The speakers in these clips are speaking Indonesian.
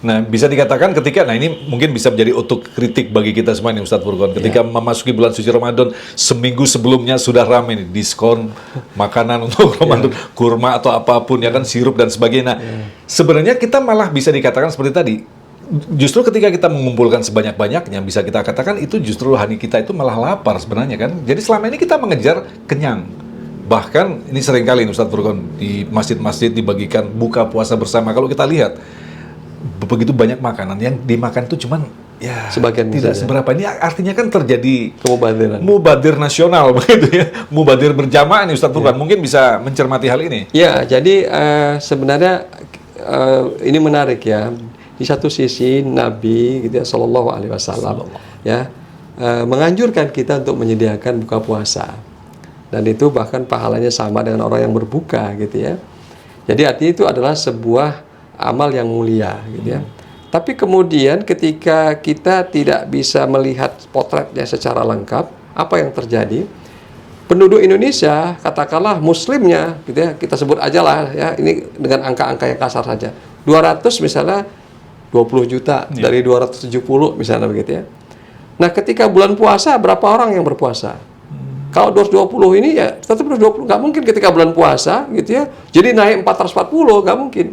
Nah, bisa dikatakan ketika, nah ini mungkin bisa menjadi otokritik bagi kita semua nih Ustadz Furqon. Ketika memasuki bulan suci Ramadan, seminggu sebelumnya sudah ramai nih, diskon makanan untuk Ramadan, kurma atau apapun, ya kan, sirup dan sebagainya. Nah, sebenarnya kita malah bisa dikatakan seperti tadi, justru ketika kita mengumpulkan sebanyak-banyaknya, bisa kita katakan itu justru hati kita itu malah lapar sebenarnya kan. Jadi selama ini kita mengejar kenyang. Bahkan ini seringkali Ustadz Furqon, di masjid-masjid dibagikan buka puasa bersama. Kalau kita lihat, begitu banyak makanan yang dimakan itu cuman ya sebagian tidak seberapa. Ini artinya kan terjadi mubadir nasional begitu ya, mubadir berjamaah nih Ustadz Furqon. Mungkin bisa mencermati hal ini. Ya, jadi sebenarnya ini menarik ya. Di satu sisi Nabi gitu ya, Sallallahu Alaihi Wasallam ya menganjurkan kita untuk menyediakan buka puasa, dan itu bahkan pahalanya sama dengan orang yang berbuka gitu ya. Jadi artinya itu adalah sebuah amal yang mulia gitu ya. Tapi kemudian ketika kita tidak bisa melihat potretnya secara lengkap, apa yang terjadi? Penduduk Indonesia, katakanlah muslimnya gitu ya, kita sebut aja lah ya, ini dengan angka-angka yang kasar saja. 200 misalnya 20 juta dari 270 misalnya begitu ya. Nah, ketika bulan puasa berapa orang yang berpuasa? Kalau 220 ini ya tetap 220, nggak mungkin ketika bulan puasa gitu ya. Jadi naik 440, nggak mungkin.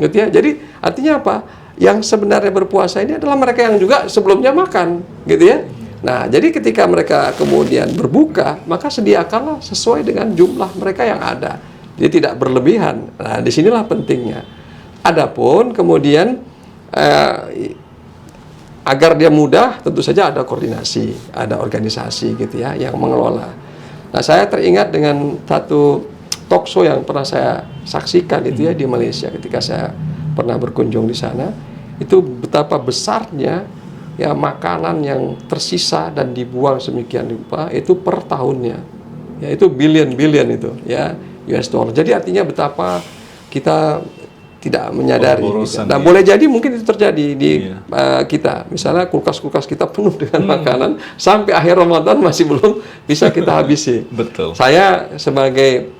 Gitu ya. Jadi artinya apa? Yang sebenarnya berpuasa ini adalah mereka yang juga sebelumnya makan, gitu ya. Nah, jadi ketika mereka kemudian berbuka, maka sediakanlah sesuai dengan jumlah mereka yang ada. Jadi tidak berlebihan. Nah, disinilah pentingnya. Adapun kemudian agar dia mudah, tentu saja ada koordinasi, ada organisasi gitu ya yang mengelola. Nah, saya teringat dengan satu talk show yang pernah saya saksikan itu ya di Malaysia ketika saya pernah berkunjung di sana. Itu betapa besarnya ya makanan yang tersisa dan dibuang semikian rupa itu per tahunnya. Ya itu billion itu ya US dollar. Jadi artinya betapa kita tidak menyadari. Nah, boleh jadi mungkin itu terjadi di kita. Misalnya kulkas-kulkas kita penuh dengan makanan sampai akhir Ramadan masih belum bisa kita habisi. Betul. Saya sebagai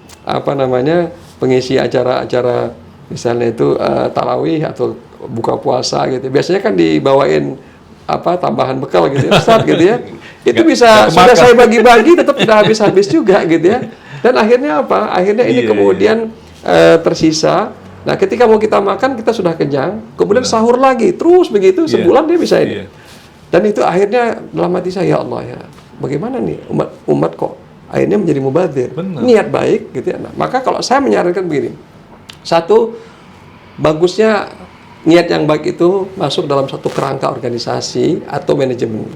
pengisi acara-acara misalnya itu tarawih atau buka puasa gitu. Biasanya kan dibawain tambahan bekal gitu ya, Ustaz gitu ya. Itu bisa sudah saya bagi-bagi tetap tidak habis-habis juga gitu ya. Dan akhirnya apa? Akhirnya ini kemudian tersisa. Nah, ketika mau kita makan kita sudah kenyang, kemudian sahur lagi, terus begitu sebulan dia bisa ini. Dan itu akhirnya dalam hati saya, ya Allah ya, bagaimana nih umat kok akhirnya menjadi mubadir. Niat baik gitu ya. Nah, maka kalau saya menyarankan begini. Satu, bagusnya niat yang baik itu masuk dalam satu kerangka organisasi atau manajemen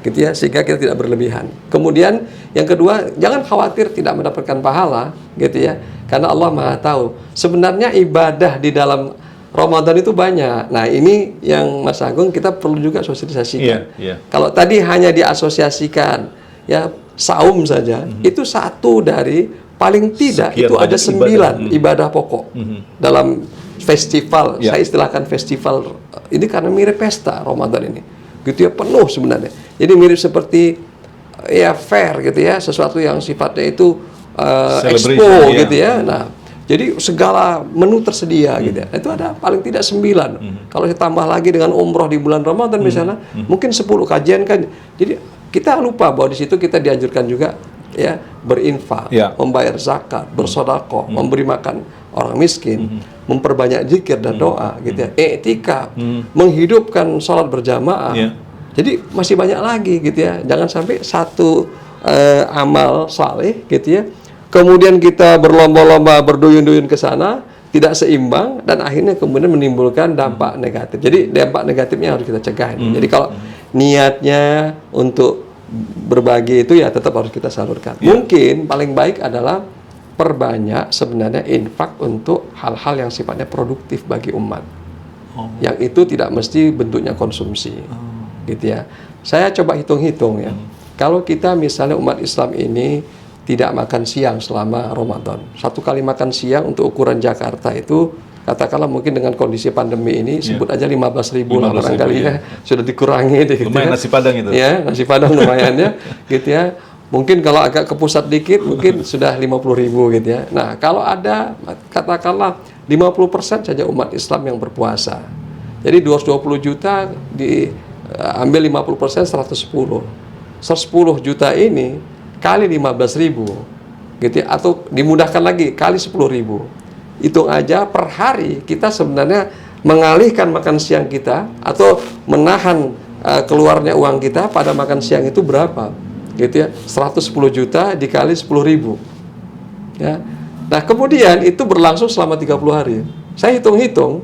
gitu ya, sehingga kita tidak berlebihan. Kemudian yang kedua, jangan khawatir tidak mendapatkan pahala gitu ya, karena Allah Maha tahu. Sebenarnya ibadah di dalam Ramadan itu banyak. Nah, ini yang Mas Agung kita perlu juga sosialisasikan. Kalau tadi hanya diasosiasikan ya saum saja, itu satu dari paling tidak sekian itu ada 9 ibadah pokok dalam festival. Saya istilahkan festival ini karena mirip pesta Ramadan ini. Gitu ya, penuh sebenarnya. Jadi mirip seperti ya fair gitu ya, sesuatu yang sifatnya itu expo gitu ya. Nah, jadi segala menu tersedia gitu ya. Itu ada paling tidak 9. Kalau ditambah lagi dengan umroh di bulan Ramadan misalnya, mungkin 10 kajian kan. Jadi kita lupa bahwa di situ kita dianjurkan juga ya berinfak, membayar zakat, bersedekah, memberi makan orang miskin, memperbanyak zikir dan doa gitu ya. I'tikaf, menghidupkan sholat berjamaah. Jadi masih banyak lagi gitu ya. Jangan sampai satu amal saleh gitu ya, kemudian kita berlomba-lomba berduyun-duyun ke sana, tidak seimbang dan akhirnya kemudian menimbulkan dampak negatif. Jadi dampak negatifnya harus kita cegah. Jadi kalau niatnya untuk berbagi itu ya tetap harus kita salurkan. Mungkin paling baik adalah perbanyak sebenarnya infak untuk hal-hal yang sifatnya produktif bagi umat. Yang itu tidak mesti bentuknya konsumsi. Gitu ya. Saya coba hitung-hitung ya. Kalau kita misalnya umat Islam ini tidak makan siang selama Ramadan. Satu kali makan siang untuk ukuran Jakarta itu katakanlah mungkin dengan kondisi pandemi ini sebut aja 15.000 lah barangkali ya. Sudah dikurangi gitu lumayan ya. Nasi Padang itu. Ya, nasi Padang lumayan ya. Gitu ya. Mungkin kalau agak ke pusat dikit mungkin sudah 50.000 gitu ya. Nah, kalau ada katakanlah 50% saja umat Islam yang berpuasa. Jadi 220 juta diambil 50%, 110. 110 juta ini kali 15.000 gitu ya, atau dimudahkan lagi kali 10.000. Hitung aja per hari kita sebenarnya mengalihkan makan siang kita atau menahan keluarnya uang kita pada makan siang itu berapa gitu ya, 110 juta dikali 10.000 ya. Nah kemudian itu berlangsung selama 30 hari. Saya hitung-hitung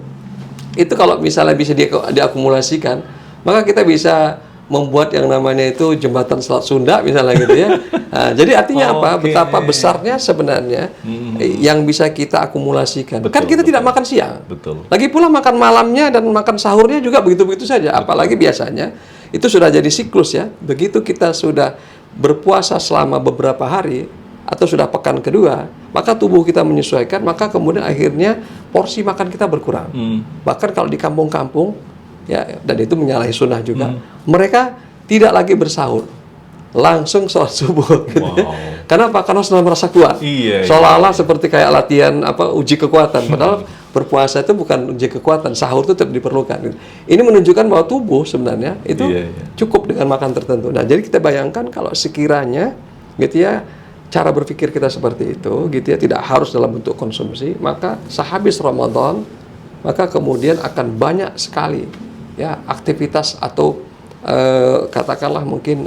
itu kalau misalnya bisa diakumulasikan, maka kita bisa membuat yang namanya itu jembatan Selat Sunda misalnya gitu ya. Nah, jadi artinya apa? Betapa besarnya sebenarnya yang bisa kita akumulasikan. Betul, Kan kita tidak makan siang. Betul. Lagi pula makan malamnya dan makan sahurnya juga begitu-begitu saja. Apalagi biasanya itu sudah jadi siklus ya. Begitu kita sudah berpuasa selama beberapa hari atau sudah pekan kedua, maka tubuh kita menyesuaikan, maka kemudian akhirnya porsi makan kita berkurang. Bahkan kalau di kampung-kampung ya, dan itu menyalahi sunnah juga, mereka tidak lagi bersahur, langsung sholat subuh gitu ya. Kenapa? Karena sudah merasa kuat. Seolah-olah seperti kayak latihan uji kekuatan, padahal berpuasa itu bukan uji kekuatan, sahur itu tetap diperlukan. Ini menunjukkan bahwa tubuh sebenarnya itu cukup dengan makan tertentu. Nah, jadi kita bayangkan kalau sekiranya gitu ya, cara berpikir kita seperti itu gitu ya, tidak harus dalam bentuk konsumsi, maka sehabis Ramadan maka kemudian akan banyak sekali ya aktivitas atau katakanlah mungkin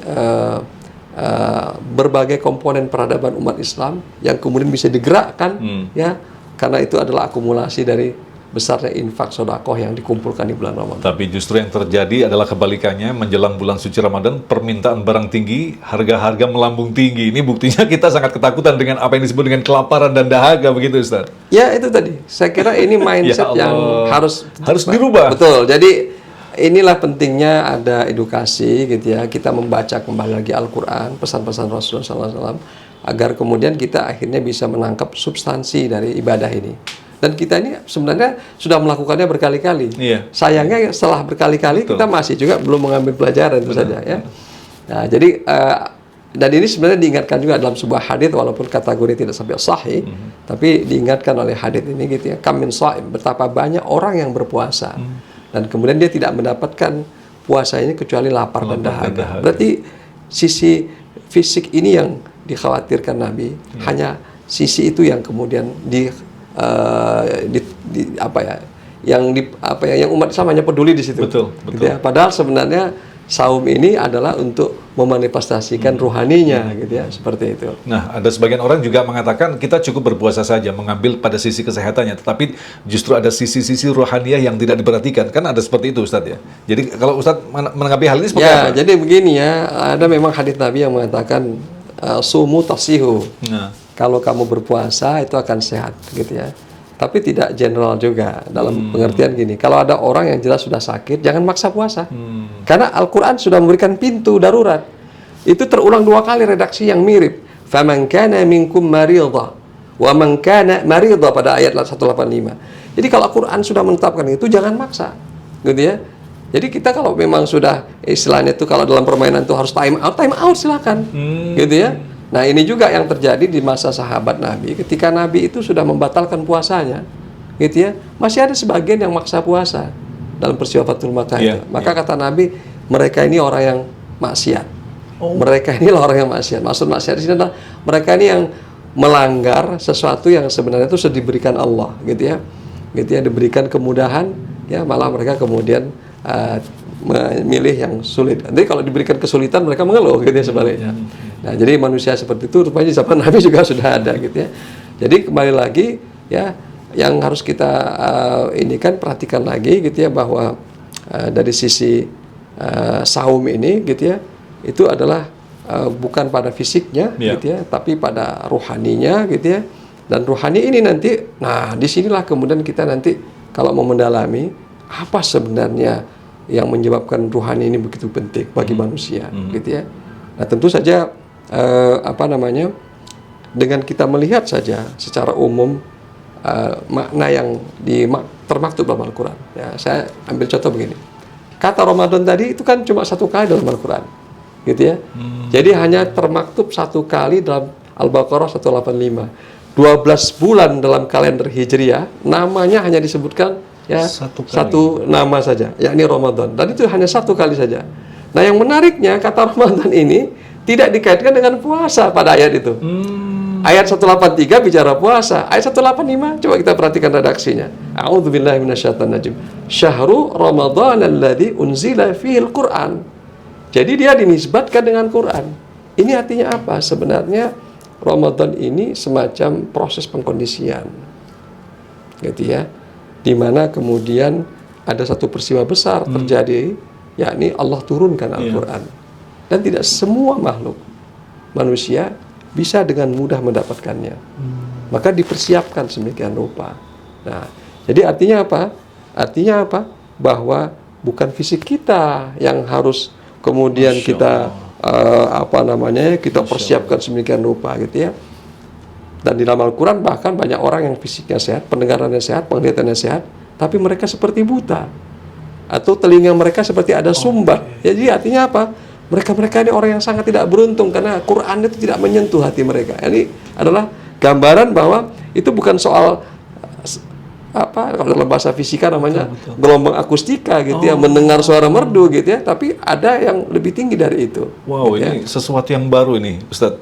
berbagai komponen peradaban umat Islam yang kemudian bisa digerakkan ya, karena itu adalah akumulasi dari besarnya infak sedekah yang dikumpulkan di bulan Ramadan. Tapi justru yang terjadi adalah kebalikannya. Menjelang bulan suci Ramadan, permintaan barang tinggi, harga-harga melambung tinggi. Ini buktinya kita sangat ketakutan dengan apa yang disebut dengan kelaparan dan dahaga, begitu Ustaz? Ya itu tadi. Saya kira ini mindset yang harus dirubah. Betul. Jadi inilah pentingnya ada edukasi gitu ya. Kita membaca kembali lagi Al-Quran, pesan-pesan Rasulullah SAW, agar kemudian kita akhirnya bisa menangkap substansi dari ibadah ini. Dan kita ini sebenarnya sudah melakukannya berkali-kali. Sayangnya setelah berkali-kali kita masih juga belum mengambil pelajaran itu saja ya. Nah, jadi dan ini sebenarnya diingatkan juga dalam sebuah hadits walaupun kategori tidak sampai sahih, tapi diingatkan oleh hadits ini gitu ya. Kamin shaim, betapa banyak orang yang berpuasa dan kemudian dia tidak mendapatkan puasanya kecuali lapar dan dahaga. Berarti sisi fisik ini yang dikhawatirkan Nabi, hanya sisi itu yang kemudian yang umat Islam hanya peduli di situ. Betul. Gitu ya. Padahal sebenarnya saum ini adalah untuk memanifestasikan ruhaninya gitu ya, seperti itu. Nah, ada sebagian orang juga mengatakan kita cukup berpuasa saja, mengambil pada sisi kesehatannya, tetapi justru ada sisi-sisi ruhaniah yang tidak diperhatikan. Kan ada seperti itu Ustadz ya. Jadi kalau Ustadz menanggapi hal ini seperti apa? Ya, jadi begini ya, ada memang hadits Nabi yang mengatakan sumu tasihu. Kalau kamu berpuasa itu akan sehat gitu ya. Tapi tidak general juga dalam pengertian gini. Kalau ada orang yang jelas sudah sakit, jangan maksa puasa. Karena Al-Quran sudah memberikan pintu darurat. Itu terulang 2 kali redaksi yang mirip. Faman kana minkum maridha wa man kana maridha pada ayat 185. Jadi kalau Al-Quran sudah menetapkan itu jangan maksa. Gitu ya. Jadi kita kalau memang sudah istilahnya itu kalau dalam permainan itu harus time out silakan. Gitu ya. Nah ini juga yang terjadi di masa sahabat Nabi ketika Nabi itu sudah membatalkan puasanya, gitu ya. Masih ada sebagian yang maksa puasa dalam peristiwa Fathul Makkah itu. Maka kata Nabi, mereka ini orang yang maksiat. Mereka ini orang yang maksiat. Maksud maksiat di sini adalah mereka ini yang melanggar sesuatu yang sebenarnya itu sudah diberikan Allah, gitu ya. Gitu ya, diberikan kemudahan, ya malah mereka kemudian memilih yang sulit. Nanti kalau diberikan kesulitan mereka mengeluh gitu ya sebaliknya. Nah, jadi manusia seperti itu rupanya zaman Nabi juga sudah ada gitu ya. Jadi kembali lagi ya, yang harus kita ini kan perhatikan lagi gitu ya, bahwa dari sisi saum ini gitu ya, itu adalah bukan pada fisiknya gitu ya, tapi pada ruhaninya gitu ya. Dan ruhani ini nanti, nah disinilah kemudian kita nanti kalau mau mendalami apa sebenarnya yang menyebabkan ruhani ini begitu penting bagi manusia, gitu ya. Nah tentu saja dengan kita melihat saja secara umum makna yang termaktub dalam Al-Quran. Ya, saya ambil contoh begini. Kata Ramadan tadi itu kan cuma 1 kali dalam Al-Quran, gitu ya. Jadi hanya termaktub 1 kali dalam Al-Baqarah 185. 12 bulan dalam kalender Hijriah namanya hanya disebutkan ya Satu kali. satu nama saja, yakni Ramadan. Dan itu hanya satu kali saja. Nah, yang menariknya kata Ramadan ini tidak dikaitkan dengan puasa pada ayat itu. Ayat 183 bicara puasa. Ayat 185 coba kita perhatikan redaksinya. A'udzubillahi minasyaitonirrajim. Syahrul Ramadan alladzi unzila fihil Qur'an. Jadi dia dinisbatkan dengan Quran. Ini artinya apa? Sebenarnya Ramadan ini semacam proses pengkondisian. Gitu ya. Di mana kemudian ada satu peristiwa besar terjadi, yakni Allah turunkan Al-Qur'an. Dan tidak semua makhluk manusia bisa dengan mudah mendapatkannya. Maka dipersiapkan sedemikian rupa. Nah, jadi artinya apa? Artinya apa? Bahwa bukan fisik kita yang harus kemudian kita kita persiapkan sedemikian rupa gitu ya. Dan di dalam Al-Quran bahkan banyak orang yang fisiknya sehat, pendengarannya sehat, penglihatannya sehat, tapi mereka seperti buta. Atau telinga mereka seperti ada sumbat. Jadi artinya apa? Mereka ini orang yang sangat tidak beruntung karena Quran itu tidak menyentuh hati mereka. Ini adalah gambaran bahwa itu bukan soal kalau dalam bahasa fisika namanya gelombang akustika gitu ya, mendengar suara merdu gitu ya, tapi ada yang lebih tinggi dari itu. Wow, gitu ini sesuatu yang baru ini, Ustadz.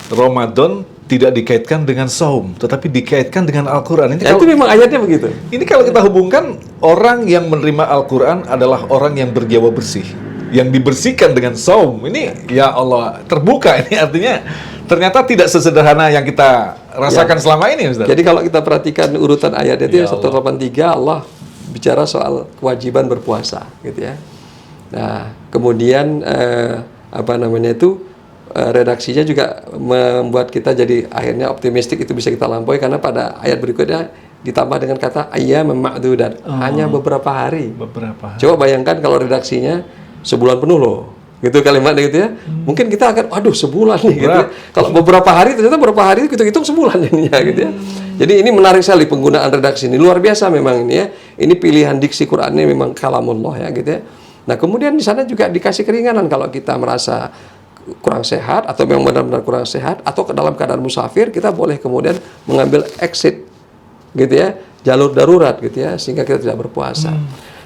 Ramadan tidak dikaitkan dengan saum, tetapi dikaitkan dengan Al-Quran. Ini Ya, itu memang ayatnya begitu. Ini kalau kita hubungkan, orang yang menerima Al-Quran adalah orang yang berjiwa bersih, yang dibersihkan dengan saum. Ini ya Allah, terbuka. Ini artinya ternyata tidak sesederhana yang kita rasakan selama ini, Ustaz. Jadi kalau kita perhatikan urutan ayat itu Ya 183 Allah bicara soal kewajiban berpuasa gitu ya. Nah, kemudian redaksinya juga membuat kita jadi akhirnya optimistik, itu bisa kita lampaui karena pada ayat berikutnya ditambah dengan kata ayyam ma'dudat, hanya beberapa hari. Coba bayangkan kalau redaksinya sebulan penuh loh. Gitu kalimatnya gitu ya. Mungkin kita akan waduh sebulan nih gitu ya. Kalau beberapa hari ternyata beberapa hari itu hitung sebulan jadinya gitu ya. Jadi ini menarik sekali penggunaan redaksi ini. Luar biasa memang ini ya. Ini pilihan diksi Qur'annya memang kalamullah ya gitu ya. Nah, kemudian di sana juga dikasih keringanan kalau kita merasa kurang sehat atau memang benar-benar kurang sehat atau dalam keadaan musafir, kita boleh kemudian mengambil exit gitu ya, jalur darurat gitu ya, sehingga kita tidak berpuasa.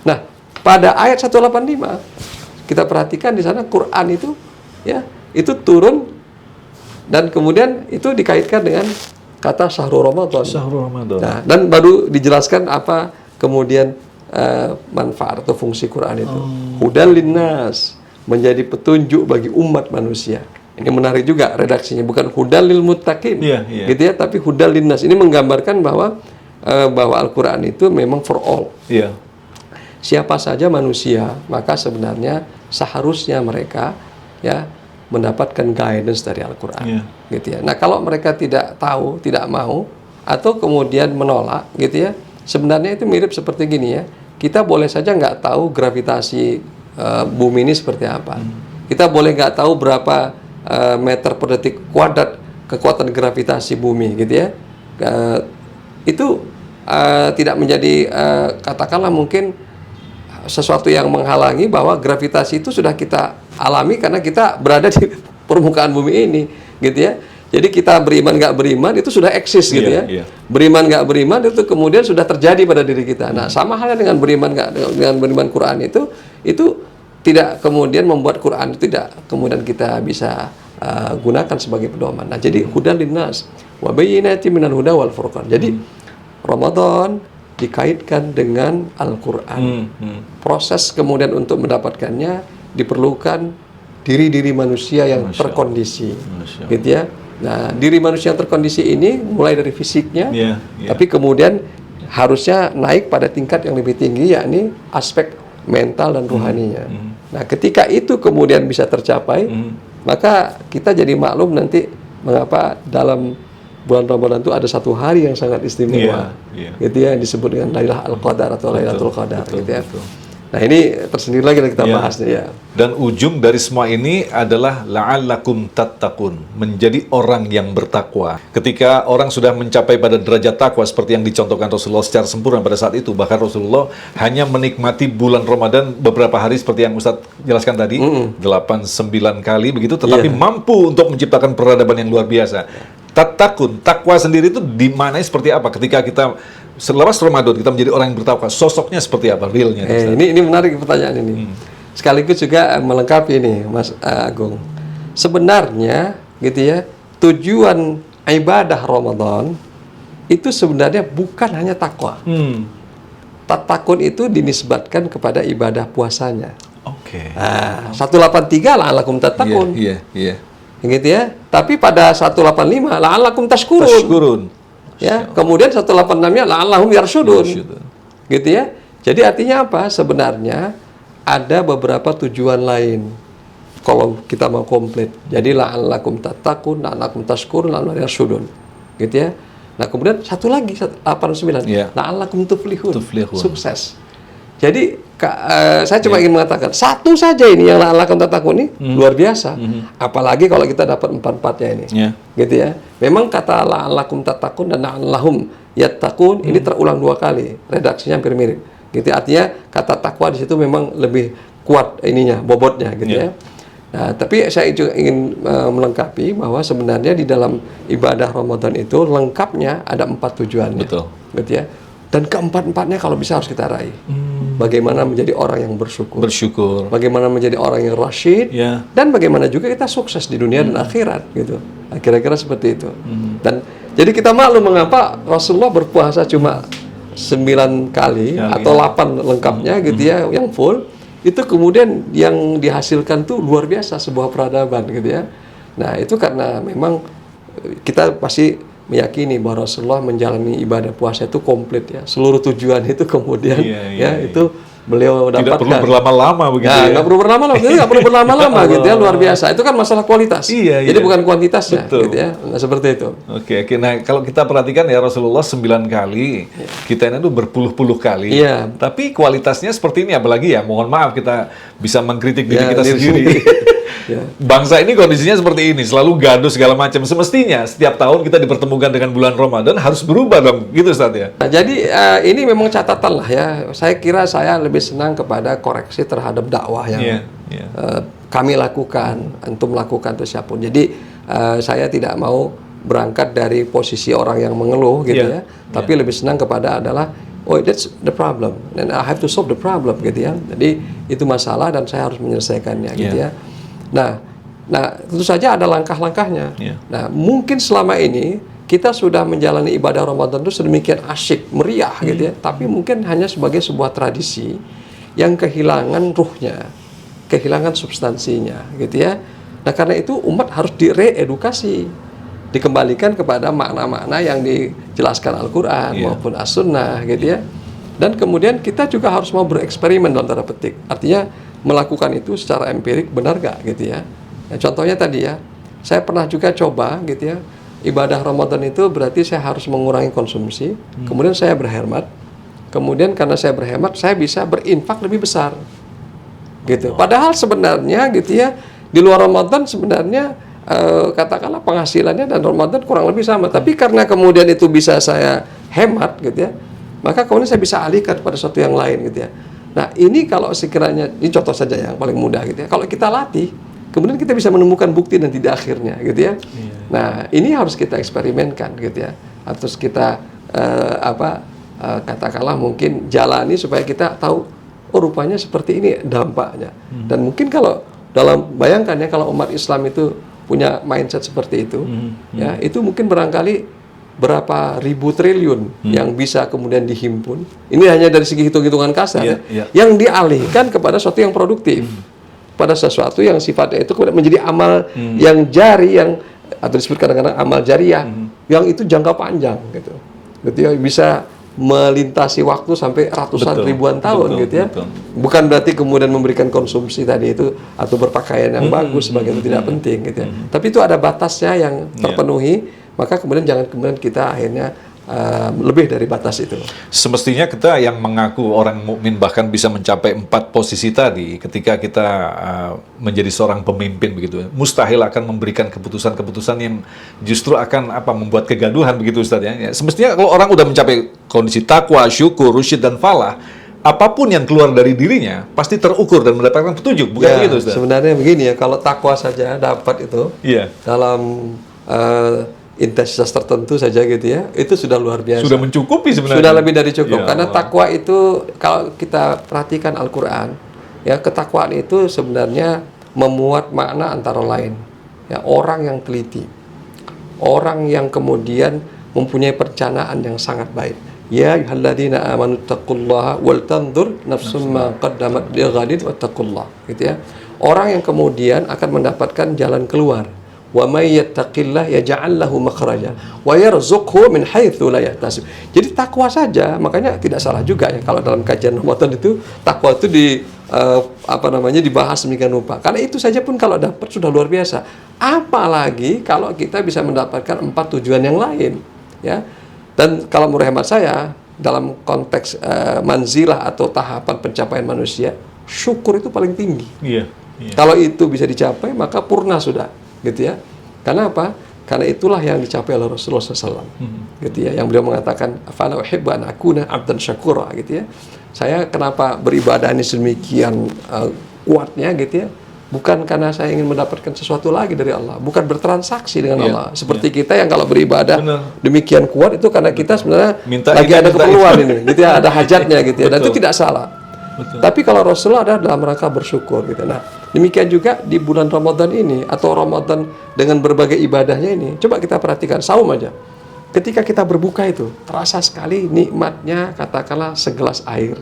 Nah, pada ayat 185 kita perhatikan di sana Quran itu ya, itu turun dan kemudian itu dikaitkan dengan kata syahrul Ramadan. Syahrul Ramadan. Nah, dan baru dijelaskan apa kemudian manfaat atau fungsi Quran itu. Hudan linnas, menjadi petunjuk bagi umat manusia. Ini menarik juga redaksinya, bukan hudal lil muttaqin, gitu ya, tapi hudal linnas. Ini menggambarkan bahwa Al-Quran itu memang for all. Siapa saja manusia, maka sebenarnya seharusnya mereka ya mendapatkan guidance dari Al-Quran, gitu ya. Nah, kalau mereka tidak tahu, tidak mau, atau kemudian menolak, gitu ya, sebenarnya itu mirip seperti gini ya. Kita boleh saja nggak tahu gravitasi bumi ini seperti apa. Kita boleh nggak tahu berapa meter per detik kuadrat kekuatan gravitasi bumi, gitu ya. Itu tidak menjadi katakanlah mungkin sesuatu yang menghalangi bahwa gravitasi itu sudah kita alami karena kita berada di permukaan bumi ini, gitu ya. Jadi kita beriman nggak beriman itu sudah eksis gitu ya. Beriman nggak beriman itu kemudian sudah terjadi pada diri kita. Nah, sama halnya dengan beriman nggak dengan beriman Quran itu tidak kemudian membuat Quran itu tidak kemudian kita bisa gunakan sebagai pedoman. Nah, jadi hudan linnas wa bayyinatin minal huda wal furqan. Jadi Ramadan dikaitkan dengan Al-Quran. Proses kemudian untuk mendapatkannya diperlukan diri-diri manusia yang terkondisi, gitu ya. Nah, diri manusia yang terkondisi ini mulai dari fisiknya, tapi kemudian harusnya naik pada tingkat yang lebih tinggi, yakni aspek mental dan rohaninya. Nah, ketika itu kemudian bisa tercapai, maka kita jadi maklum nanti mengapa dalam bulan Ramadan itu ada satu hari yang sangat istimewa, gitu ya, yang disebut dengan Lailatul Qadar atau Lailatul Qadar, gitu ya. Nah, ini tersendiri lagi yang kita bahasnya ya. Dan ujung dari semua ini adalah la'allakum tattaqun, menjadi orang yang bertakwa. Ketika orang sudah mencapai pada derajat takwa seperti yang dicontohkan Rasulullah secara sempurna pada saat itu, bahkan Rasulullah hanya menikmati bulan Ramadan beberapa hari seperti yang Ustadz jelaskan tadi, 8-9 kali begitu, tetapi mampu untuk menciptakan peradaban yang luar biasa. Tatakun, takwa sendiri itu dimaknai seperti apa? Ketika kita selepas Ramadan kita menjadi orang yang bertakwa, sosoknya seperti apa realnya? Ini menarik pertanyaan ini. Sekaligus juga melengkapi ini, Mas Agung. Sebenarnya, gitu ya, tujuan ibadah Ramadan itu sebenarnya bukan hanya takwa. Tatakun itu dinisbatkan kepada ibadah puasanya. Oke. Nah, 183 la'allakum tattaqun. Iya. Gitu ya. Tapi pada 185 la'allakum tashkurun. Tashkurun. Ya, kemudian 186-nya la'allahum yarsyudun. Gitu ya. Jadi artinya apa? Sebenarnya ada beberapa tujuan lain. Kalau kita mau komplit. Jadi la'allakum tattaqun, la'allakum tashkurun, la'allahum yarsyudun. Gitu ya. Nah, kemudian satu lagi 89. La'allakum tuflihun. Sukses. Jadi saya cuma ingin mengatakan satu saja ini yang la'allakum tattaqun ini luar biasa. Apalagi kalau kita dapat 4-4-nya ini. Gitu ya. Memang kata la'allakum tattaqun dan la'allahum yattaqun ini terulang 2 kali. Redaksinya hampir mirip. Gitu. Artinya kata takwa di situ memang lebih kuat ininya, bobotnya gitu ya. Nah, tapi saya juga ingin melengkapi bahwa sebenarnya di dalam ibadah Ramadan itu lengkapnya ada 4 tujuannya. Betul. Gitu ya. Dan keempat-empatnya kalau bisa harus kita raih. Bagaimana menjadi orang yang bersyukur. Bagaimana menjadi orang yang rasyid. Dan bagaimana juga kita sukses di dunia dan akhirat gitu. Nah, kira-kira seperti itu. Dan jadi kita maklum mengapa Rasulullah berpuasa cuma 9 kali atau 8 lengkapnya gitu ya, yang full. Itu kemudian yang dihasilkan tuh luar biasa, sebuah peradaban gitu ya. Nah, itu karena memang kita pasti meyakini bahwa Rasulullah menjalani ibadah puasa itu komplit ya. Seluruh tujuan itu kemudian itu beliau dapatkan. Tidak perlu berlama-lama begitu ya. Nggak perlu berlama-lama, nggak perlu berlama-lama gitu ya, luar biasa. Itu kan masalah kualitas. Jadi bukan kuantitasnya gitu ya. Nah, seperti itu. Oke. Nah, kalau kita perhatikan ya Rasulullah 9 kali, kita ini tuh berpuluh-puluh kali. Tapi kualitasnya seperti ini, apalagi ya, mohon maaf kita bisa mengkritik diri kita sendiri. Bangsa ini kondisinya seperti ini, selalu gaduh segala macam. Semestinya setiap tahun kita dipertemukan dengan bulan Ramadan harus berubah dong, gitu Ustaz ya. Nah, jadi ini memang catatan lah ya. Saya kira saya lebih senang kepada koreksi terhadap dakwah yang kami lakukan, antum lakukan atau siapapun. Jadi saya tidak mau berangkat dari posisi orang yang mengeluh gitu ya, tapi lebih senang kepada adalah that's the problem, and I have to solve the problem gitu ya. Jadi itu masalah dan saya harus menyelesaikannya gitu ya. Nah, tentu saja ada langkah-langkahnya. Nah, mungkin selama ini kita sudah menjalani ibadah Ramadan itu sedemikian asyik, meriah gitu ya, tapi mungkin hanya sebagai sebuah tradisi yang kehilangan ruhnya, kehilangan substansinya gitu ya. Nah, karena itu umat harus direedukasi, dikembalikan kepada makna-makna yang dijelaskan Al-Quran maupun As-Sunnah gitu ya. Dan kemudian kita juga harus mau bereksperimen dalam tanda petik. Artinya melakukan itu secara empirik benar gak gitu ya. Nah, contohnya tadi ya, saya pernah juga coba gitu ya, ibadah Ramadan itu berarti saya harus mengurangi konsumsi, kemudian saya berhemat, kemudian karena saya berhemat, saya bisa berinfak lebih besar gitu. Padahal sebenarnya gitu ya, di luar Ramadan sebenarnya katakanlah penghasilannya dan Ramadan kurang lebih sama, tapi karena kemudian itu bisa saya hemat gitu ya, maka kemudian saya bisa alihkan pada sesuatu yang lain gitu ya. Nah, ini kalau sekiranya, ini contoh saja yang paling mudah gitu ya. Kalau kita latih, kemudian kita bisa menemukan bukti dan tidak akhirnya gitu ya. Nah, ini harus kita eksperimenkan gitu ya. Harus kita katakanlah mungkin jalani supaya kita tahu, oh rupanya seperti ini dampaknya. Dan mungkin kalau bayangkan ya, kalau umat Islam itu punya mindset seperti itu, ya itu mungkin barangkali berapa ribu triliun yang bisa kemudian dihimpun. Ini hanya dari segi hitung-hitungan kasar yang dialihkan kepada sesuatu yang produktif, pada sesuatu yang sifatnya itu kemudian menjadi amal yang jari, yang atau disebut kadang-kadang amal jariah, yang itu jangka panjang gitu ya, bisa melintasi waktu sampai ratusan ribuan tahun gitu ya. Bukan berarti kemudian memberikan konsumsi tadi itu atau berpakaian yang bagus sebagai itu tidak penting gitu ya. Tapi itu ada batasnya yang terpenuhi. Maka kemudian jangan kemudian kita akhirnya lebih dari batas itu. Semestinya kita yang mengaku orang mukmin bahkan bisa mencapai 4 posisi tadi ketika kita menjadi seorang pemimpin begitu. Mustahil akan memberikan keputusan-keputusan yang justru akan membuat kegaduhan begitu Ustaz ya. Semestinya kalau orang udah mencapai kondisi takwa, syukur, rusyid dan falah, apapun yang keluar dari dirinya pasti terukur dan mendapatkan petunjuk, bukan begitu Ustaz? Sebenarnya begini ya, kalau takwa saja dapat itu dalam intensitas tertentu saja gitu ya, itu sudah luar biasa. Sudah mencukupi sebenarnya. Sudah lebih dari cukup. Ya Karena Allah. takwa itu kalau kita perhatikan Al-Quran, ya ketakwaan itu sebenarnya memuat makna antara lain. Ya, orang yang teliti, orang yang kemudian mempunyai perencanaan yang sangat baik. Ya ayyuhalladzina amanu taqullaha wal tanzur nafsum ma qaddamat lighadin wattaqullah, gitu ya. Orang yang kemudian akan mendapatkan jalan keluar. Wa may yattaqillah yaj'al lahu makhraja wa yarzuqhu min haitsu la yahtasib. Jadi takwa saja, makanya tidak salah juga ya kalau dalam kajian Ramadan itu takwa itu dibahas demikian rupa. Karena itu saja pun kalau dapat sudah luar biasa. Apalagi kalau kita bisa mendapatkan 4 tujuan yang lain, ya. Dan kalau menurut hemat saya dalam konteks manzilah atau tahapan pencapaian manusia, syukur itu paling tinggi. Iya. Iya. Kalau itu bisa dicapai, maka purna sudah, gitu ya. Karena apa? Karena itulah yang dicapai oleh Rasulullah SAW, gitu ya. Yang beliau mengatakan, "Afala uhibbu an akuna 'abdan syakura," gitu ya. Saya kenapa beribadah ini sedemikian kuatnya, gitu ya. Bukan karena saya ingin mendapatkan sesuatu lagi dari Allah, bukan bertransaksi dengan Iya, Allah. Seperti kita yang kalau beribadah Benar. demikian kuat itu karena kita sebenarnya Minta lagi ini, ada minta keperluan itu. ini, gitu ya, ada hajatnya, gitu ya. Dan itu Betul. tidak salah. Betul. Tapi kalau Rasulullah ada dalam rangka bersyukur, gitu. Nah, demikian juga di bulan Ramadan ini atau Ramadan dengan berbagai ibadahnya ini, coba kita perhatikan saum aja. Ketika kita berbuka itu terasa sekali nikmatnya, katakanlah segelas air,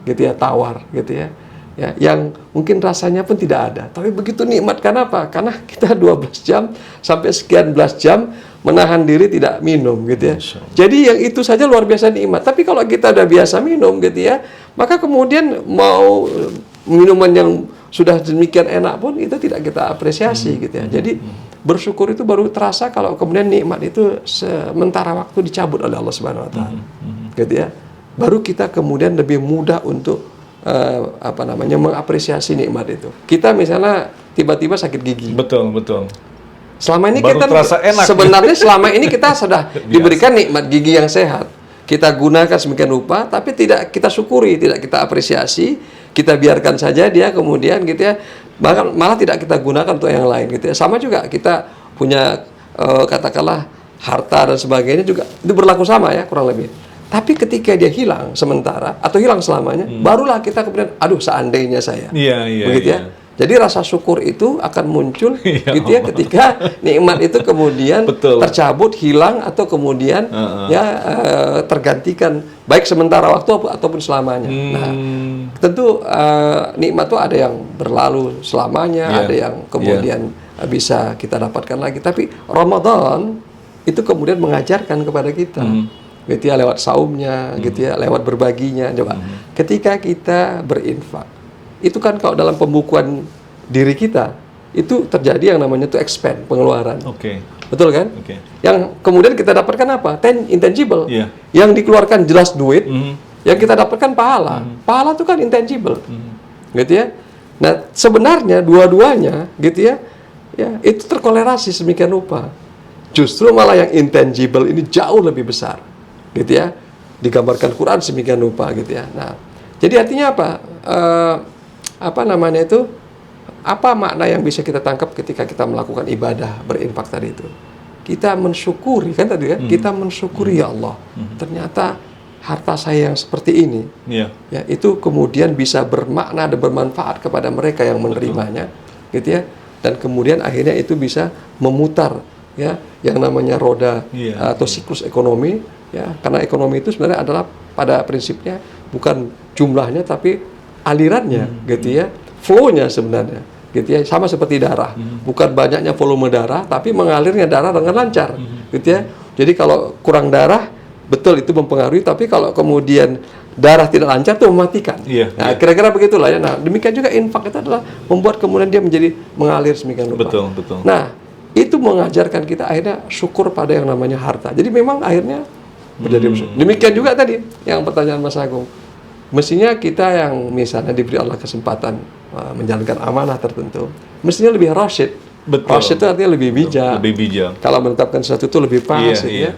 gitu ya, tawar, gitu ya. Ya, yang mungkin rasanya pun tidak ada, tapi begitu nikmat. Karena apa? Karena kita 12 jam sampai sekian belas jam menahan diri tidak minum, gitu ya. Jadi yang itu saja luar biasa nikmat. Tapi kalau kita udah biasa minum, gitu ya, maka kemudian mau minuman yang sudah demikian enak pun itu tidak kita apresiasi, gitu ya. Jadi bersyukur itu baru terasa kalau kemudian nikmat itu sementara waktu dicabut oleh Allah Subhanahu Wa Taala, gitu ya. Baru kita kemudian lebih mudah untuk mengapresiasi nikmat itu. Kita misalnya tiba-tiba sakit gigi. Betul, betul. Selama ini Baru kita terasa enak. sebenarnya selama ini kita sudah diberikan nikmat gigi yang sehat. Kita gunakan sedemikian rupa, tapi tidak kita syukuri, tidak kita apresiasi, kita biarkan saja dia kemudian, gitu ya. Bahkan malah tidak kita gunakan untuk yang lain, gitu ya. Sama juga kita punya katakanlah harta dan sebagainya juga itu berlaku sama ya, kurang lebih. Tapi ketika dia hilang sementara atau hilang selamanya, barulah kita kemudian, aduh seandainya saya, Iya, iya, begitu iya. ya. Jadi rasa syukur itu akan muncul, Ya gitu ya, ketika nikmat itu kemudian Betul. tercabut, hilang atau kemudian tergantikan baik sementara waktu ataupun selamanya. Nah, tentu nikmat itu ada yang berlalu selamanya, Iya. ada yang kemudian bisa kita dapatkan lagi. Tapi Ramadan itu kemudian mengajarkan kepada kita, gitu ya, lewat saumnya, gitu ya, lewat berbaginya. Coba, ketika kita berinfak, itu kan kalau dalam pembukuan diri kita itu terjadi yang namanya tuh expand, pengeluaran. Oke. Betul kan? Oke. Yang kemudian kita dapatkan apa? Intangible. Iya. Yang dikeluarkan jelas duit, yang kita dapatkan pahala. Pahala itu kan intangible. Gitu ya. Nah, sebenarnya dua-duanya, gitu ya, itu terkolerasi sedemikian rupa. Justru malah yang intangible ini jauh lebih besar. Gitu ya. Digambarkan Quran sedemikian rupa, gitu ya. Nah, jadi artinya apa? Apa makna yang bisa kita tangkap ketika kita melakukan ibadah berinfak tadi itu? Kita mensyukuri, kan tadi kan? Kita mensyukuri, ya Allah, ternyata harta saya yang seperti ini, Iya. ya, itu kemudian bisa bermakna dan bermanfaat kepada mereka yang menerimanya, gitu ya. Dan kemudian akhirnya itu bisa memutar, ya, yang namanya roda atau siklus ekonomi, ya. Karena ekonomi itu sebenarnya adalah pada prinsipnya bukan jumlahnya tapi alirannya, gitu ya, flow-nya sebenarnya, gitu ya, sama seperti darah, bukan banyaknya volume darah, tapi mengalirnya darah dengan lancar, gitu ya. Jadi kalau kurang darah, betul itu mempengaruhi, tapi kalau kemudian darah tidak lancar itu mematikan. Nah, kira-kira begitulah ya. Nah, demikian juga infak itu adalah membuat kemudian dia menjadi mengalir sedemikian rupa. Betul, betul. Nah, itu mengajarkan kita akhirnya syukur pada yang namanya harta. Jadi memang akhirnya menjadi bersyukur. Demikian juga tadi yang pertanyaan Mas Agung. Mestinya kita yang misalnya diberi Allah kesempatan menjalankan amanah tertentu, mestinya lebih rasyid. Betul. Rasyid itu artinya lebih bijak. Lebih bijak. Kalau menetapkan sesuatu itu lebih pas, Iya, gitu iya. ya.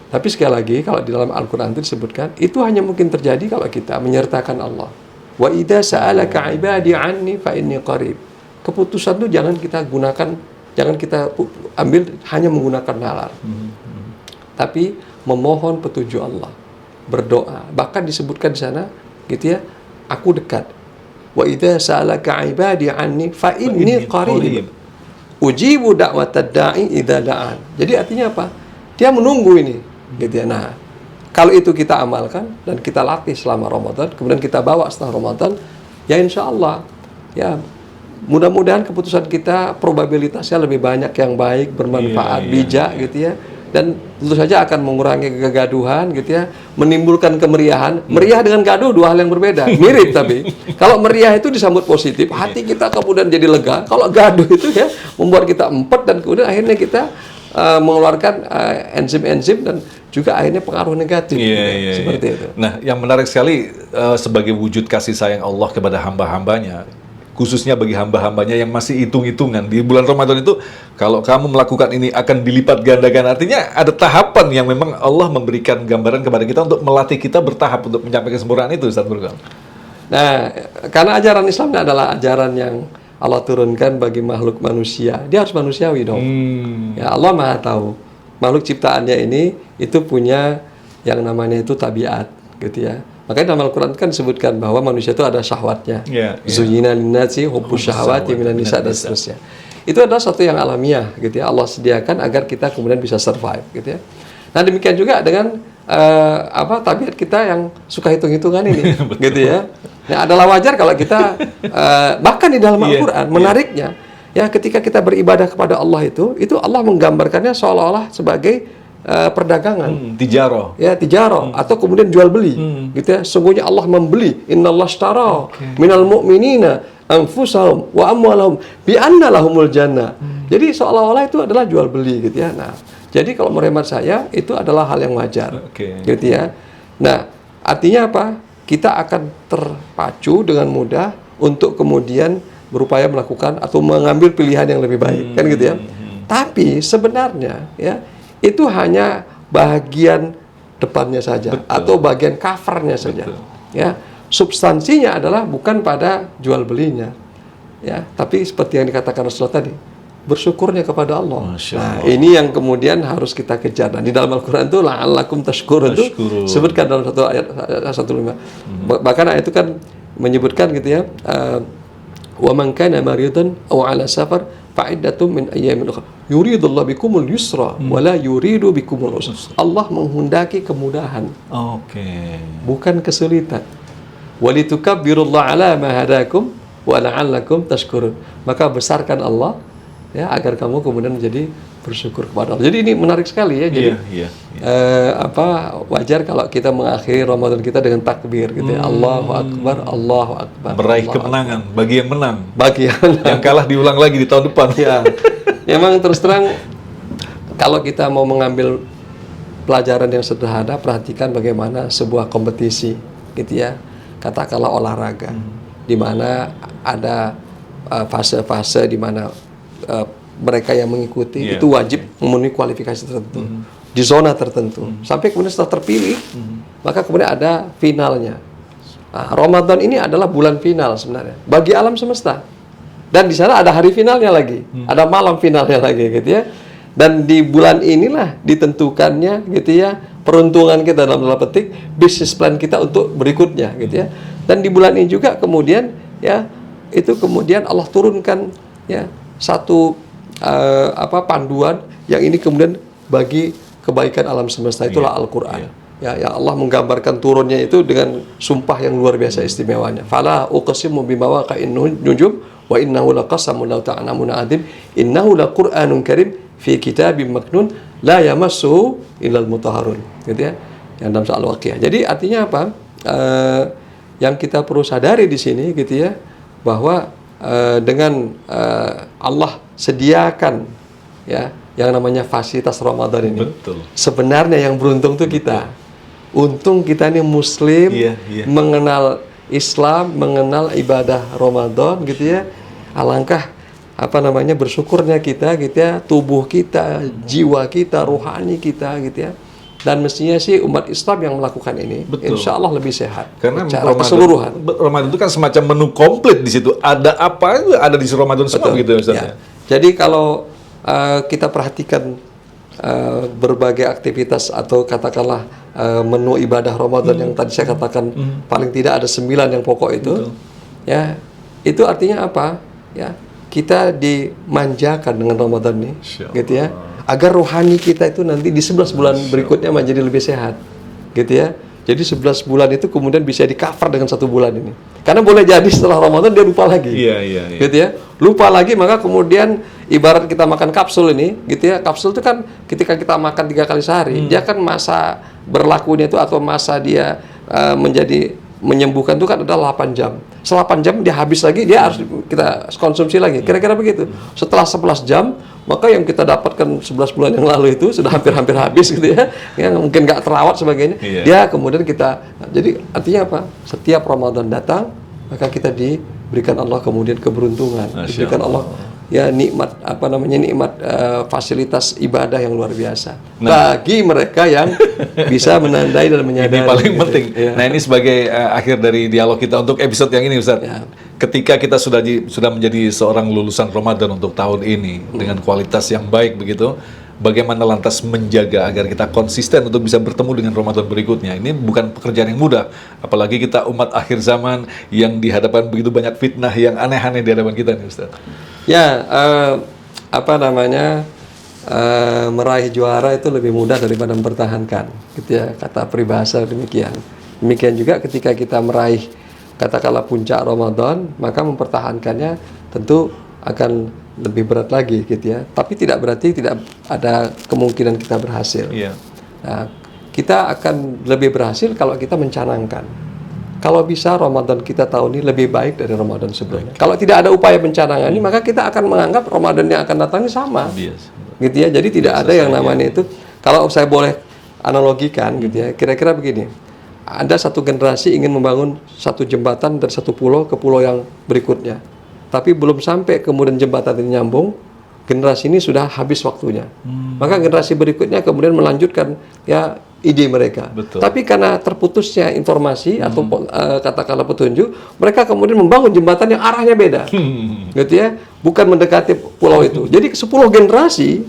Tapi sekali lagi, kalau di dalam Al-Quran itu disebutkan, itu hanya mungkin terjadi kalau kita menyertakan Allah. Wa idza sa'alaka ibadi anni fa inni qarib. Keputusan itu jangan kita gunakan jangan kita ambil hanya menggunakan nalar. Tapi memohon petunjuk Allah, berdoa. Bahkan disebutkan di sana, gitu ya, aku dekat. Wa idza sa'alaka 'ibadi 'anni fa inni qarib. Ujibu da'watad da'i idza da'an. Jadi artinya apa? Dia menunggu ini, gitu ya. Nah, kalau itu kita amalkan dan kita latih selama Ramadan, kemudian kita bawa setelah Ramadan, ya insya Allah, ya mudah-mudahan keputusan kita probabilitasnya lebih banyak yang baik, bermanfaat, bijak, gitu ya. Dan tentu saja akan mengurangi kegaduhan, gitu ya, menimbulkan kemeriahan. Meriah dengan gaduh dua hal yang berbeda, mirip tapi kalau meriah itu disambut positif, hati kita kemudian jadi lega. Kalau gaduh itu ya membuat kita empet dan kemudian akhirnya kita mengeluarkan enzim-enzim dan juga akhirnya pengaruh negatif, seperti itu. Nah, yang menarik sekali sebagai wujud kasih sayang Allah kepada hamba-hambanya, khususnya bagi hamba-hambanya yang masih hitung-hitungan di bulan Ramadan itu, kalau kamu melakukan ini akan dilipat gandakan. Artinya ada tahapan yang memang Allah memberikan gambaran kepada kita untuk melatih kita bertahap untuk mencapai kesempurnaan itu, Ustaz Furqan. Nah, karena ajaran Islam adalah ajaran yang Allah turunkan bagi makhluk manusia, dia harus manusiawi dong. Ya, Allah Maha tahu makhluk ciptaannya ini itu punya yang namanya itu tabiat, gitu ya. Makanya dalam Al-Quran kan disebutkan bahwa manusia itu ada syahwatnya. Zuyyina linnasi hubbus syahawati minan nisa dan seterusnya. Itu adalah satu yang alamiah, gitu ya. Allah sediakan agar kita kemudian bisa survive, gitu ya. Nah, demikian juga dengan tabiat kita yang suka hitung-hitungan ini, gitu ya. Nah, adalah wajar kalau kita bahkan di dalam Al-Quran menariknya, ya ketika kita beribadah kepada Allah itu Allah menggambarkannya seolah-olah sebagai perdagangan, tijaroh, ya tijaroh, atau kemudian jual beli, gitu ya. Sungguhnya Allah membeli, innallaha ashtara minal mu'minina anfusahum wa amwalahum bi anna lahumul jannah. Jadi seolah-olah itu adalah jual beli, gitu ya. Nah, jadi kalau menurut saya itu adalah hal yang wajar, gitu ya. Nah, artinya apa? Kita akan terpacu dengan mudah untuk kemudian berupaya melakukan atau mengambil pilihan yang lebih baik, kan gitu ya. Tapi sebenarnya ya itu hanya bagian depannya saja, atau bagian covernya saja. Ya, substansinya adalah bukan pada jual belinya, ya, tapi seperti yang dikatakan Rasulullah tadi, bersyukurnya kepada Allah. Nah, ini yang kemudian harus kita kejar. Dan di dalam Al-Quran itu la'allakum tashkurun itu sebutkan dalam satu ayat 15. Bahkan ayat itu kan menyebutkan, gitu ya, wa man kana maridan aw ala safar fa'iddatum min ayyamin ukhra yuridullahu bikumul yusra wa la yuridu bikumul usra. Allah menghendaki kemudahan, bukan kesulitan. Walitukabbirullaha ala ma hadakum wa la'allakum tashkurun. Maka besarkan Allah, ya, agar kamu kemudian menjadi bersyukur kepada Allah. Jadi ini menarik sekali ya. Jadi wajar kalau kita mengakhiri Ramadan kita dengan takbir, gitu ya. Allahu Akbar, Allahu Akbar. Meraih kemenangan bagi yang menang. Bagi yang kalah diulang lagi di tahun depan. Ya. Memang terus terang kalau kita mau mengambil pelajaran yang sederhana, perhatikan bagaimana sebuah kompetisi, gitu ya. Katakanlah olahraga, di mana ada fase-fase di mana mereka yang mengikuti itu wajib memenuhi kualifikasi tertentu di zona tertentu, sampai kemudian setelah terpilih, maka kemudian ada finalnya. Nah, Ramadan ini adalah bulan final sebenarnya bagi alam semesta, dan di sana ada hari finalnya lagi, ada malam finalnya lagi, gitu ya. Dan di bulan inilah ditentukannya, gitu ya, peruntungan kita dalam tanda petik, bisnis plan kita untuk berikutnya, gitu ya. Dan di bulan ini juga kemudian, ya, itu kemudian Allah turunkan, ya, satu panduan yang ini kemudian bagi kebaikan alam semesta, itulah Al-Quran. Ya, Allah menggambarkan turunnya itu dengan sumpah yang luar biasa istimewanya. Fala uqsimu bimawaqi'in nujum wa innahu laqasamun law ta'lamun 'adzim innahu laqur'anun karim fi kitabim maknun la yamassuhu illal mutahharun, gitu ya. Yang dalam soal Al-Waqiah. Jadi artinya apa? Yang kita perlu sadari di sini, gitu ya, bahwa dengan Allah sediakan, ya, yang namanya fasilitas Ramadan ini. Sebenarnya yang beruntung itu kita. Untung kita ini Muslim, mengenal Islam, mengenal ibadah Ramadan, gitu ya. Alangkah bersyukurnya kita, gitu ya, tubuh kita, jiwa kita, rohani kita, gitu ya. Dan mestinya sih umat Islam yang melakukan ini, insya Allah lebih sehat. Karena secara keseluruhan. Ramadan itu kan semacam menu komplit di situ. Ada apa itu ada di Ramadan semua, gitu ya, Ustaz. Ya. Jadi kalau kita perhatikan berbagai aktivitas atau katakanlah menu ibadah Ramadan yang tadi saya katakan paling tidak ada 9 yang pokok itu. Ya, itu artinya apa? Ya, kita dimanjakan dengan Ramadan ini, gitu ya. Agar rohani kita itu nanti di 11 bulan berikutnya menjadi lebih sehat, gitu ya. Jadi 11 bulan itu kemudian bisa di-cover dengan 1 bulan ini. Karena boleh jadi setelah Ramadan dia lupa lagi. Iya. Gitu ya. Lupa lagi, maka kemudian ibarat kita makan kapsul ini, gitu ya. Kapsul itu kan ketika kita makan 3 kali sehari, dia kan masa berlakunya itu atau masa dia menjadi menyembuhkan itu kan adalah 8 jam. Setelah 8 jam dia habis lagi, dia harus kita konsumsi lagi. Kira-kira begitu. Setelah 11 jam, maka yang kita dapatkan 11 bulan yang lalu itu sudah hampir-hampir habis gitu ya. Yang mungkin nggak terawat sebagainya. Dia kemudian kita, jadi artinya apa? Setiap Ramadan datang, maka kita diberikan Allah kemudian keberuntungan. Diberikan Allah ya nikmat nikmat fasilitas ibadah yang luar biasa bagi mereka yang bisa menandai dan menyadari. Ini paling penting. Nah, ini sebagai akhir dari dialog kita untuk episode yang ini, Ustaz. Ketika kita sudah menjadi seorang lulusan Ramadan untuk tahun ini dengan kualitas yang baik begitu, bagaimana lantas menjaga agar kita konsisten untuk bisa bertemu dengan Ramadan berikutnya? Ini bukan pekerjaan yang mudah, apalagi kita umat akhir zaman yang dihadapkan begitu banyak fitnah yang aneh-aneh di hadapan kita nih, Ustaz. Ya, meraih juara itu lebih mudah daripada mempertahankan, gitu ya, kata peribahasa demikian. Demikian juga ketika kita meraih katakanlah puncak Ramadan, maka mempertahankannya tentu akan lebih berat lagi, gitu ya. Tapi tidak berarti tidak ada kemungkinan kita berhasil. Nah, kita akan lebih berhasil kalau kita mencanangkan. Kalau bisa Ramadan kita tahun ini lebih baik dari Ramadan sebelumnya. Kalau tidak ada upaya pencanangan ini, maka kita akan menganggap Ramadan yang akan datang ini sama. Gitu ya. Jadi tidak ada yang namanya itu. Kalau saya boleh analogikan, gitu ya. Kira-kira begini. Ada satu generasi ingin membangun satu jembatan dari satu pulau ke pulau yang berikutnya. Tapi belum sampai kemudian jembatan ini nyambung, generasi ini sudah habis waktunya. Maka generasi berikutnya kemudian melanjutkan ya ide mereka. Tapi karena terputusnya informasi atau katakanlah petunjuk, mereka kemudian membangun jembatan yang arahnya beda. Gitu ya, bukan mendekati pulau itu. Jadi 10 generasi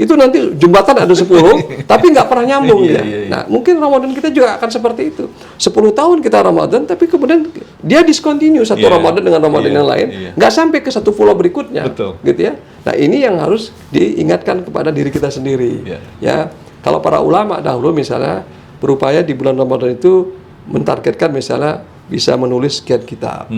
itu nanti jembatan ada 10 tapi nggak pernah nyambung dia. Nah, mungkin Ramadan kita juga akan seperti itu. 10 tahun kita Ramadan tapi kemudian dia discontinue satu Ramadan dengan Ramadan yang lain, nggak sampai ke satu pulau berikutnya. Gitu ya. Nah, ini yang harus diingatkan kepada diri kita sendiri. Ya, kalau para ulama dahulu misalnya berupaya di bulan Ramadan itu mentargetkan misalnya bisa menulis sekian kitab.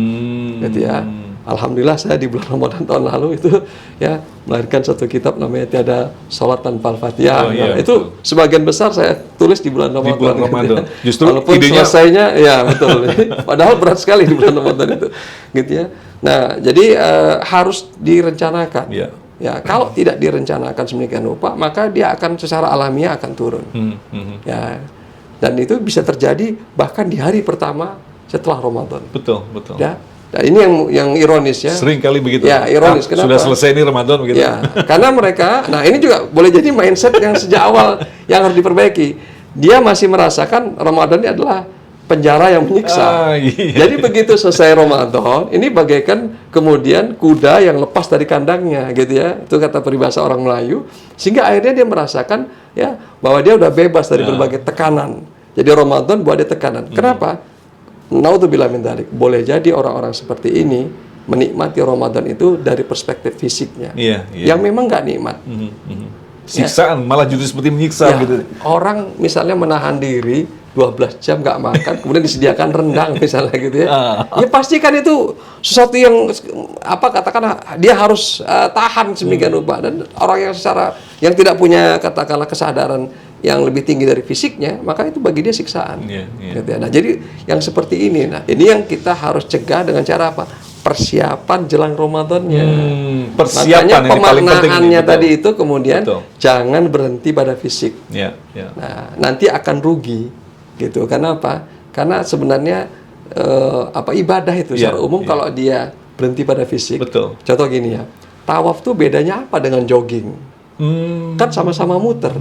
Gitu ya. Alhamdulillah saya di bulan Ramadan tahun lalu itu ya melahirkan satu kitab namanya Tiada Sholat Tanpa Al-Fatihah. Itu sebagian besar saya tulis di bulan Ramadan. Di bulan Ramadan. Gitu ya. Justru walaupun idenya selesainya ya betul. Padahal berat sekali di bulan Ramadan itu. Gitu ya. Nah, jadi harus direncanakan. Ya, kalau tidak direncanakan sedemikian rupa, maka dia akan secara alamiah akan turun. Ya. Dan itu bisa terjadi bahkan di hari pertama setelah Ramadan. Betul. Ya. Nah, ini yang ironis ya. Sering kali begitu. Ya, ironis. Kenapa? Sudah selesai ini Ramadan begitu. Ya, karena mereka, nah ini juga boleh jadi mindset yang sejak awal yang harus diperbaiki. Dia masih merasakan Ramadan ini adalah penjara yang menyiksa. Jadi begitu selesai Ramadan, ini bagaikan kemudian kuda yang lepas dari kandangnya, gitu ya. Itu kata peribahasa orang Melayu. Sehingga akhirnya dia merasakan ya bahwa dia udah bebas dari berbagai tekanan. Jadi Ramadan buat dia tekanan. Kenapa? Naudzubillah min dzalik. Boleh jadi orang-orang seperti ini menikmati Ramadan itu dari perspektif fisiknya. Yang memang nggak nikmat. Siksaan, malah justru seperti menyiksa gitu. Orang misalnya menahan diri 12 jam nggak makan, kemudian disediakan rendang misalnya gitu ya. Ya pasti kan itu sesuatu yang katakanlah dia harus tahan sedemikian rupa, dan orang yang tidak punya katakanlah kesadaran yang lebih tinggi dari fisiknya, maka itu bagi dia siksaan. Gitu ya. Nah, jadi yang seperti ini, nah ini yang kita harus cegah dengan cara apa? Persiapan jelang Ramadannya. Makanya pemaknaannya tadi itu kemudian jangan berhenti pada fisik. Nah, nanti akan rugi, gitu. Karena apa? Karena sebenarnya ibadah itu secara umum kalau dia berhenti pada fisik. Contoh gini ya, tawaf tuh bedanya apa dengan jogging? Kan sama-sama muter.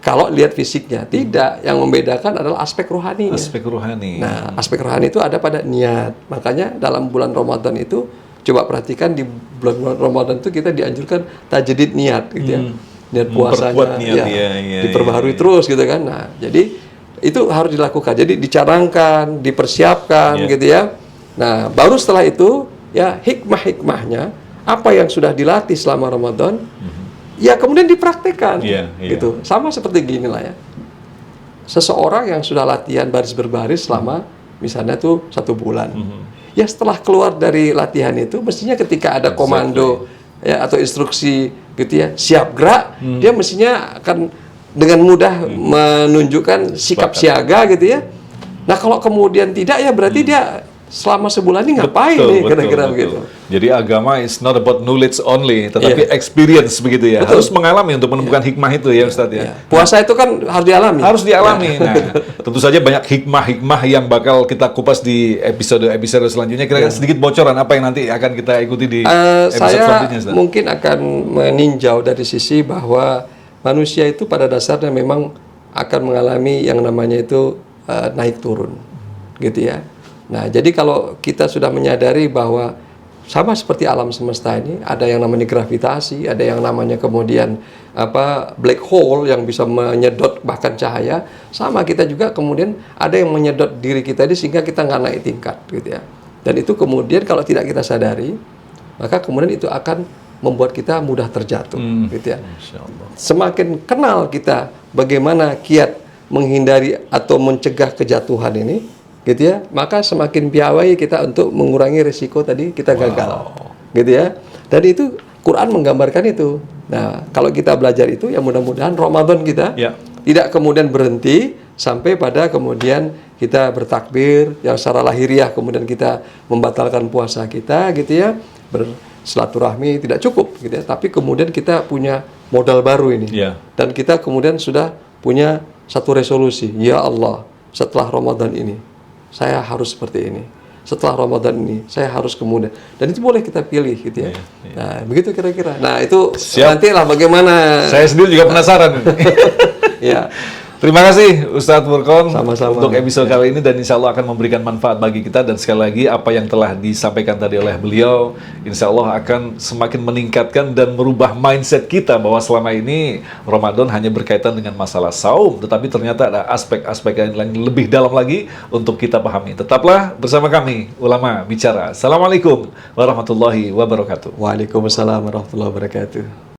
Kalau lihat fisiknya, tidak. Yang membedakan adalah aspek rohaninya. Aspek rohani. Nah, aspek rohani itu ada pada niat. Makanya dalam bulan Ramadan itu coba perhatikan di bulan Ramadan itu kita dianjurkan tajdid niat gitu ya. Niat puasanya Memperkuat niat, ya, iya, diperbaharui terus gitu kan. Nah, jadi itu harus dilakukan. Jadi dicanangkan, dipersiapkan Iya. gitu ya. Nah, baru setelah itu ya hikmah-hikmahnya apa yang sudah dilatih selama Ramadan ya kemudian dipraktekkan Iya, iya. gitu. Sama seperti gini lah ya. Seseorang yang sudah latihan baris berbaris selama misalnya tuh 1 bulan. Ya setelah keluar dari latihan itu mestinya ketika ada komando ya atau instruksi gitu ya, siap gerak, dia mestinya akan dengan mudah menunjukkan sikap siaga gitu ya. Nah, kalau kemudian tidak ya berarti dia selama sebulan ini ngapain nih kira-kira begitu. Jadi agama is not about knowledge only, tetapi experience begitu ya. Harus mengalami untuk menemukan hikmah itu ya Ustadz ya. Puasa itu kan harus dialami. Harus dialami. Nah, tentu saja banyak hikmah-hikmah yang bakal kita kupas di episode-episode selanjutnya. Kira-kira sedikit bocoran apa yang nanti akan kita ikuti di episode Saya selanjutnya, Ustadz? mungkin akan meninjau dari sisi bahwa manusia itu pada dasarnya memang akan mengalami yang namanya itu naik turun, gitu ya. Nah, jadi kalau kita sudah menyadari bahwa sama seperti alam semesta ini, ada yang namanya gravitasi, ada yang namanya kemudian black hole yang bisa menyedot bahkan cahaya, sama kita juga kemudian ada yang menyedot diri kita ini sehingga kita nggak naik tingkat, gitu ya. Dan itu kemudian kalau tidak kita sadari, maka kemudian itu akan membuat kita mudah terjatuh, gitu ya. Masya Allah. Semakin kenal kita bagaimana kiat menghindari atau mencegah kejatuhan ini, gitu ya, maka semakin piawai kita untuk mengurangi risiko tadi kita gagal, gitu ya. Dan itu Quran menggambarkan itu. Nah, kalau kita belajar itu, ya mudah-mudahan Ramadan kita tidak kemudian berhenti sampai pada kemudian kita bertakbir yang secara lahiriah, kemudian kita membatalkan puasa kita, gitu ya, bersilaturahmi tidak cukup, gitu ya. Tapi kemudian kita punya modal baru ini, dan kita kemudian sudah punya satu resolusi, ya Allah, setelah Ramadan ini saya harus seperti ini. Setelah Ramadan ini, saya harus kemudian. Dan itu boleh kita pilih, gitu ya. Nah, begitu kira-kira. Nah, itu nantilah bagaimana. Saya sendiri juga penasaran. Ya. Terima kasih Ustadz Furqon Sama-sama. untuk episode kali ini, dan insya Allah akan memberikan manfaat bagi kita. Dan sekali lagi apa yang telah disampaikan tadi oleh beliau insya Allah akan semakin meningkatkan dan merubah mindset kita bahwa selama ini Ramadan hanya berkaitan dengan masalah saum, tetapi ternyata ada aspek-aspek yang lebih dalam lagi untuk kita pahami. Tetaplah bersama kami Ulama Bicara. Assalamualaikum warahmatullahi wabarakatuh. Waalaikumsalam warahmatullahi wabarakatuh.